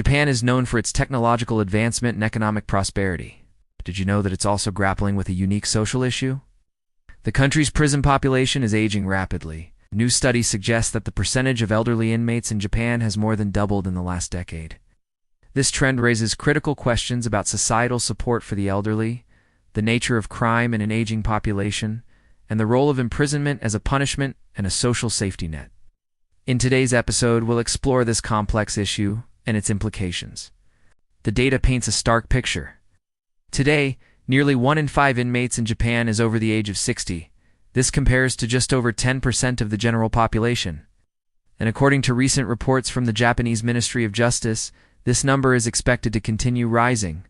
Japan is known for its technological advancement and economic prosperity. But did you know that it's also grappling with a unique social issue? The country's prison population is aging rapidly. New studies suggest that the percentage of elderly inmates in Japan has more than doubled in the last decade. This trend raises critical questions about societal support for the elderly, the nature of crime in an aging population, and the role of imprisonment as a punishment and a social safety net. In today's episode, we'll explore this complex issue and its implications. The data paints a stark picture. Today, nearly 1 in 5 inmates in Japan is over the age of 60. This compares to just over 10% of the general population. And according to recent reports from the Japanese Ministry of Justice, this number is expected to continue rising.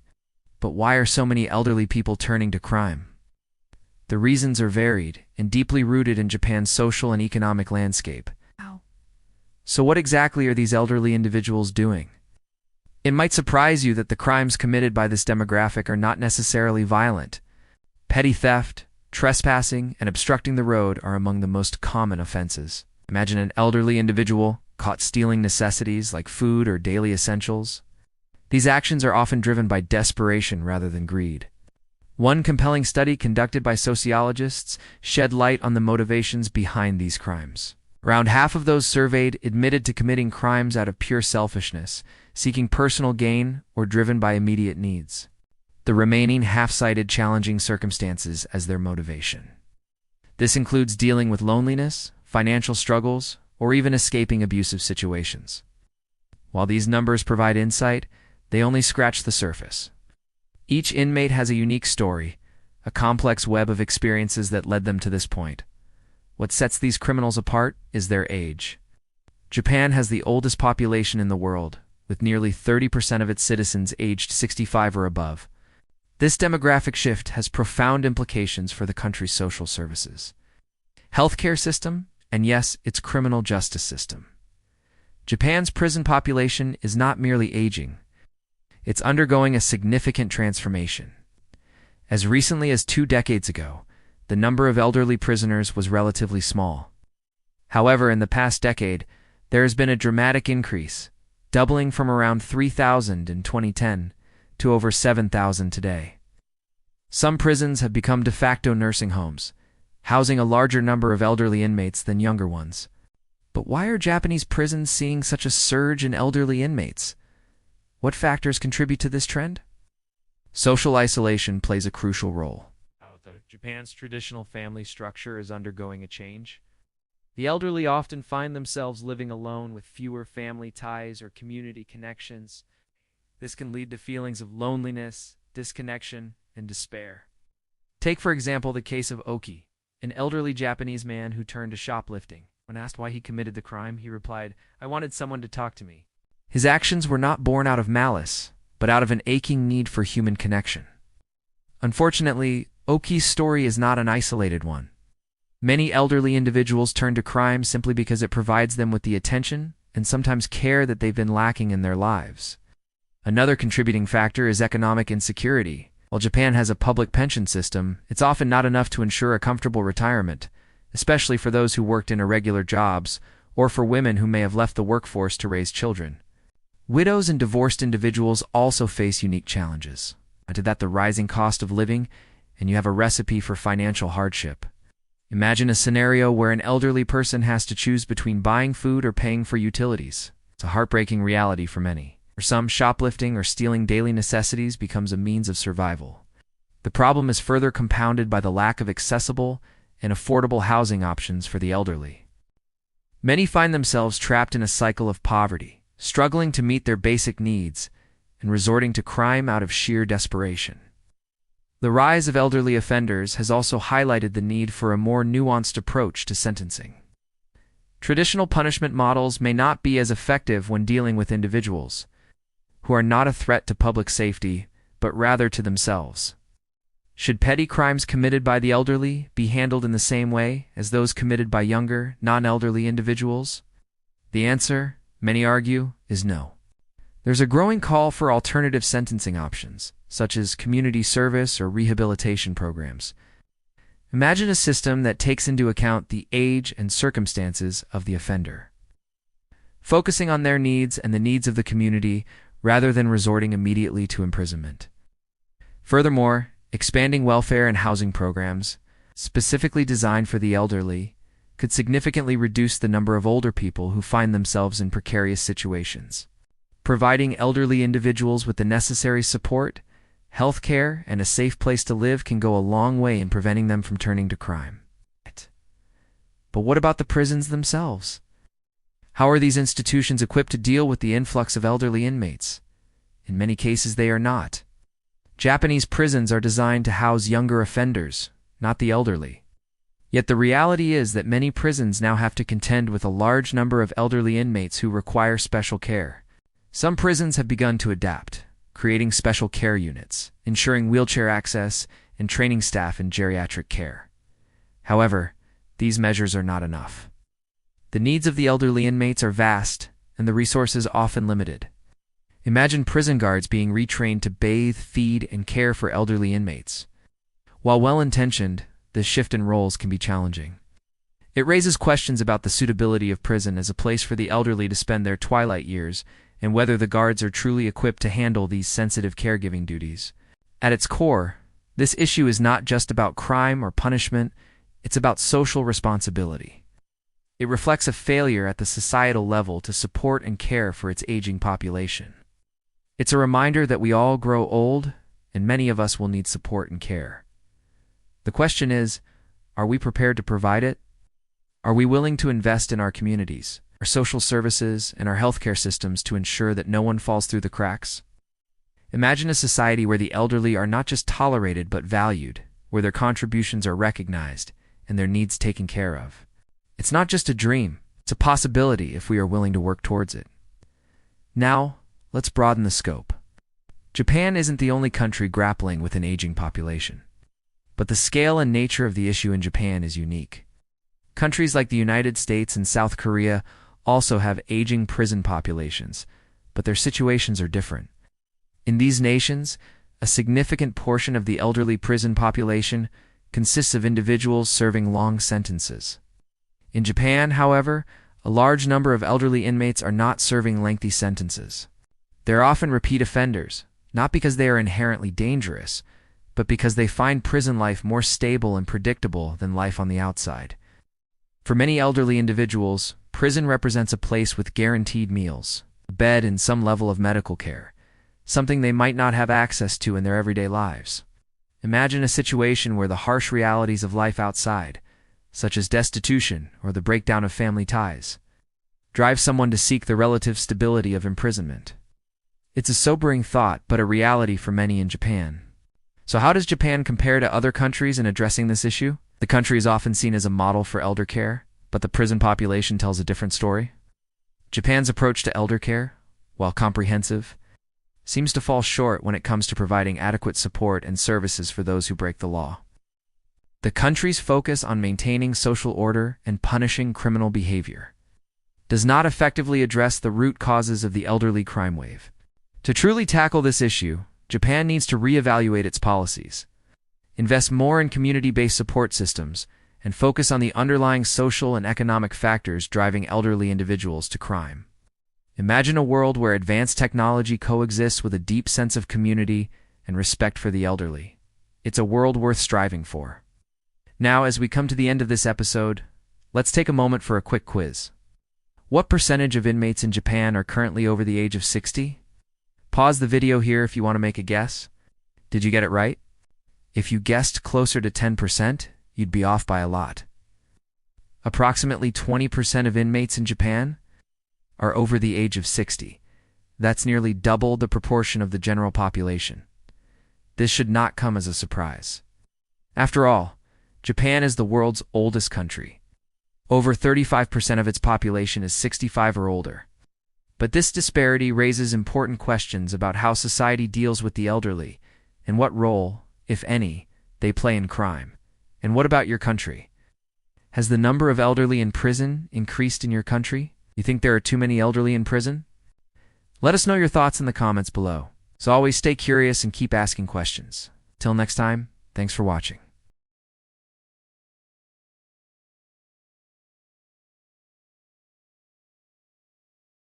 But why are so many elderly people turning to crime? The reasons are varied and deeply rooted in Japan's social and economic landscape. So what exactly are these elderly individuals doing? It might surprise you that the crimes committed by this demographic are not necessarily violent. Petty theft, trespassing, and obstructing the road are among the most common offenses. Imagine an elderly individual caught stealing necessities like food or daily essentials. These actions are often driven by desperation rather than greed. One compelling study conducted by sociologists shed light on the motivations behind these crimes. Around half of those surveyed admitted to committing crimes out of pure selfishness, seeking personal gain, or driven by immediate needs. The remaining half cited challenging circumstances as their motivation. This includes dealing with loneliness, financial struggles, or even escaping abusive situations. While these numbers provide insight, they only scratch the surface. Each inmate has a unique story, a complex web of experiences that led them to this point. What sets these criminals apart is their age. Japan has the oldest population in the world, with nearly 30% of its citizens aged 65 or above. This demographic shift has profound implications for the country's social services, healthcare system, and yes, its criminal justice system. Japan's prison population is not merely aging. It's undergoing a significant transformation. As recently as 2 decades ago, the number of elderly prisoners was relatively small. However, in the past decade, there has been a dramatic increase, doubling from around 3,000 in 2010 to over 7,000 today. Some prisons have become de facto nursing homes, housing a larger number of elderly inmates than younger ones. But why are Japanese prisons seeing such a surge in elderly inmates? What factors contribute to this trend? Social isolation plays a crucial role. Japan's traditional family structure is undergoing a change. The elderly often find themselves living alone with fewer family ties or community connections. This can lead to feelings of loneliness, disconnection, and despair. Take, for example, the case of Oki, an elderly Japanese man who turned to shoplifting. When asked why he committed the crime, he replied, "I wanted someone to talk to me." His actions were not born out of malice, but out of an aching need for human connection. Unfortunately, Oki's story is not an isolated one. Many elderly individuals turn to crime simply because it provides them with the attention and sometimes care that they've been lacking in their lives. Another contributing factor is economic insecurity. While Japan has a public pension system, it's often not enough to ensure a comfortable retirement, especially for those who worked in irregular jobs or for women who may have left the workforce to raise children. Widows and divorced individuals also face unique challenges. Add to that the rising cost of living, and you have a recipe for financial hardship. Imagine a scenario where an elderly person has to choose between buying food or paying for utilities. It's a heartbreaking reality for many. For some, shoplifting or stealing daily necessities becomes a means of survival. The problem is further compounded by the lack of accessible and affordable housing options for the elderly. Many find themselves trapped in a cycle of poverty, struggling to meet their basic needs and resorting to crime out of sheer desperation. The rise of elderly offenders has also highlighted the need for a more nuanced approach to sentencing. Traditional punishment models may not be as effective when dealing with individuals who are not a threat to public safety, but rather to themselves. Should petty crimes committed by the elderly be handled in the same way as those committed by younger, non-elderly individuals? The answer, many argue, is no. There's a growing call for alternative sentencing options, such as community service or rehabilitation programs. Imagine a system that takes into account the age and circumstances of the offender, focusing on their needs and the needs of the community rather than resorting immediately to imprisonment. Furthermore, expanding welfare and housing programs, specifically designed for the elderly, could significantly reduce the number of older people who find themselves in precarious situations. Providing elderly individuals with the necessary support, health care, and a safe place to live can go a long way in preventing them from turning to crime. But what about the prisons themselves? How are these institutions equipped to deal with the influx of elderly inmates? In many cases, they are not. Japanese prisons are designed to house younger offenders, not the elderly. Yet the reality is that many prisons now have to contend with a large number of elderly inmates who require special care. Some prisons have begun to adapt, creating special care units, ensuring wheelchair access, and training staff in geriatric care. However, these measures are not enough. The needs of the elderly inmates are vast, and the resources often limited. Imagine prison guards being retrained to bathe, feed, and care for elderly inmates. While well-intentioned, this shift in roles can be challenging. It raises questions about the suitability of prison as a place for the elderly to spend their twilight years, and whether the guards are truly equipped to handle these sensitive caregiving duties. At its core, this issue is not just about crime or punishment, it's about social responsibility. It reflects a failure at the societal level to support and care for its aging population. It's a reminder that we all grow old, and many of us will need support and care. The question is, are we prepared to provide it? Are we willing to invest in our communities, our social services, and our healthcare systems to ensure that no one falls through the cracks? Imagine a society where the elderly are not just tolerated but valued, where their contributions are recognized and their needs taken care of. It's not just a dream, it's a possibility if we are willing to work towards it. Now, let's broaden the scope. Japan isn't the only country grappling with an aging population. But the scale and nature of the issue in Japan is unique. Countries like the United States and South Korea also have aging prison populations, but their situations are different. In these nations, a significant portion of the elderly prison population consists of individuals serving long sentences. In Japan, however, a large number of elderly inmates are not serving lengthy sentences. They're often repeat offenders, not because they are inherently dangerous, but because they find prison life more stable and predictable than life on the outside. For many elderly individuals, prison represents a place with guaranteed meals, a bed, and some level of medical care, something they might not have access to in their everyday lives. Imagine a situation where the harsh realities of life outside, such as destitution or the breakdown of family ties, drive someone to seek the relative stability of imprisonment. It's a sobering thought, but a reality for many in Japan. So how does Japan compare to other countries in addressing this issue? The country is often seen as a model for elder care, but the prison population tells a different story. Japan's approach to elder care, while comprehensive, seems to fall short when it comes to providing adequate support and services for those who break the law. The country's focus on maintaining social order and punishing criminal behavior does not effectively address the root causes of the elderly crime wave. To truly tackle this issue, Japan needs to reevaluate its policies, invest more in community-based support systems, and focus on the underlying social and economic factors driving elderly individuals to crime. Imagine a world where advanced technology coexists with a deep sense of community and respect for the elderly. It's a world worth striving for. Now, as we come to the end of this episode, let's take a moment for a quick quiz. What percentage of inmates in Japan are currently over the age of 60? Pause the video here if you want to make a guess. Did you get it right? If you guessed closer to 10%, you'd be off by a lot. Approximately 20% of inmates in Japan are over the age of 60. That's nearly double the proportion of the general population. This should not come as a surprise. After all, Japan is the world's oldest country. Over 35% of its population is 65 or older. But this disparity raises important questions about how society deals with the elderly and what role, if any, they play in crime. And what about your country? Has the number of elderly in prison increased in your country? You think there are too many elderly in prison? Let us know your thoughts in the comments below. So always stay curious and keep asking questions. Till next time, thanks for watching.